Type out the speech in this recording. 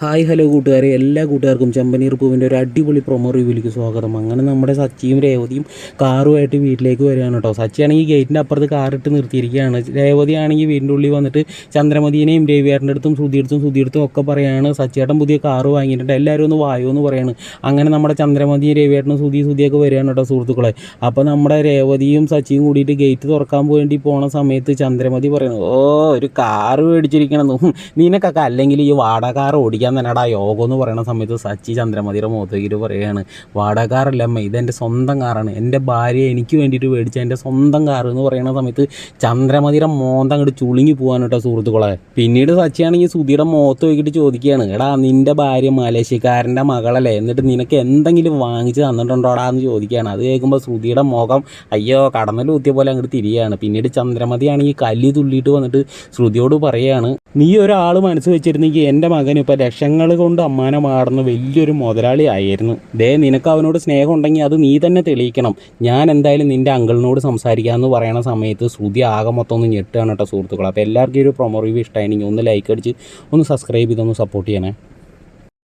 Hi hello കൂട്ടുകാരെ, എല്ലാ കൂട്ടുകാർക്കും ചെമ്പനീർ പൂവിൻ്റെ ഒരു അടിപൊളി പ്രൊമോ റിവ്യൂവിലേക്ക് സ്വാഗതം. അങ്ങനെ നമ്മുടെ സച്ചിയും രേവതിയും കാറുമായിട്ട് വീട്ടിലേക്ക് വരികയാണ് കേട്ടോ. സച്ചിയാണെങ്കിൽ ഗേറ്റിൻ്റെ അപ്പുറത്ത് കാറിട്ട് നിർത്തിയിരിക്കുകയാണ്. രേവതി ആണെങ്കിൽ വീടിൻ്റെ ഉള്ളിൽ വന്നിട്ട് ചന്ദ്രമതിനെയും രവിയേട്ടൻ്റെ അടുത്തും ശ്രുതിയെടുത്തും ഒക്കെ പറയുകയാണ്, സച്ചിയേട്ടൻ പുതിയ കാറ് വാങ്ങിയിട്ടുണ്ട്, എല്ലാവരും ഒന്ന് വായോ എന്ന് പറയുകയാണ്. അങ്ങനെ നമ്മുടെ ചന്ദ്രമതിയും രവിയേട്ടനും ശ്രുതിയൊക്കെ വരികയാണ് കേട്ടോ സുഹൃത്തുക്കളെ. അപ്പോൾ നമ്മുടെ രേവതിയും സച്ചിയും കൂടിയിട്ട് ഗേറ്റ് തുറക്കാൻ വേണ്ടി പോണ സമയത്ത് ചന്ദ്രമതി പറയുന്നു, ഒരു കാറ് മേടിച്ചിരിക്കണം, നിനക്കൊക്കെ അല്ലെങ്കിൽ ഈ വാടക കാർ ഓടിക്കാൻ തന്നെടാ യോഗം എന്ന് പറയുന്ന സമയത്ത് സച്ചി ചന്ദ്രമതിയുടെ മുഖത്തേക്ക് പറയുകയാണ്, വാടക കാറല്ല അമ്മ, ഇതെൻ്റെ സ്വന്തം കാറാണ്, എൻ്റെ ഭാര്യ എനിക്ക് വേണ്ടിയിട്ട് മേടിച്ച എൻ്റെ സ്വന്തം കാർ എന്ന് പറയുന്ന സമയത്ത് ചന്ദ്രമതിയുടെ മോന്ത അങ്ങോട്ട് ചുളുങ്ങി പോകാൻ കേട്ടോ സുഹൃത്തുക്കളെ. പിന്നീട് സച്ചിയാണെങ്കിൽ സുധിയുടെ മുഖത്ത് നോക്കിയിട്ട് ചോദിക്കുകയാണ്, എടാ നിൻ്റെ ഭാര്യ മലേഷ്യക്കാരൻ്റെ മകളല്ലേ, എന്നിട്ട് നിനക്ക് എന്തെങ്കിലും വാങ്ങിച്ച് തന്നിട്ടുണ്ടോടാ എന്ന് ചോദിക്കുകയാണ്. അത് കേൾക്കുമ്പോൾ ശ്രുതിയുടെ മുഖം അയ്യോ കടന്നൽ ഊത്തിയ പോലെ അങ്ങോട്ട് തിരികെയാണ്. പിന്നീട് ചന്ദ്രമതിയാണെങ്കിൽ കല്ലി തുള്ളിയിട്ട് വന്നിട്ട് ശ്രുതിയോട് പറയുകയാണ്, നീ ഒരാൾ മനസ്സ് വെച്ചിരുന്നെങ്കിൽ എൻ്റെ മകൻ ഇപ്പോൾ ലക്ഷങ്ങൾ കൊണ്ട് അമ്മാനെ മാറുന്ന വലിയൊരു മുതലാളി ആയിരുന്നു. നിനക്ക് അവനോട് സ്നേഹം ഉണ്ടെങ്കിൽ അത് നീ തന്നെ തെളിയിക്കണം, ഞാൻ എന്തായാലും നിൻ്റെ അങ്കിളിനോട് സംസാരിക്കാമെന്ന് പറയുന്ന സമയത്ത് ശ്രുതി ആകെ മൊത്തം ഒന്ന് ഞെട്ടുകയാണ് കേട്ടോ സുഹൃത്തുക്കൾ. അപ്പോൾ എല്ലാവർക്കും ഒരു പ്രൊമോ റിവ്യൂ ഇഷ്ടമായിരുന്നെങ്കിൽ ഒന്ന് ലൈക്ക് അടിച്ച് ഒന്ന് സബ്സ്ക്രൈബ് ചെയ്തൊന്ന് സപ്പോർട്ട് ചെയ്യണേ.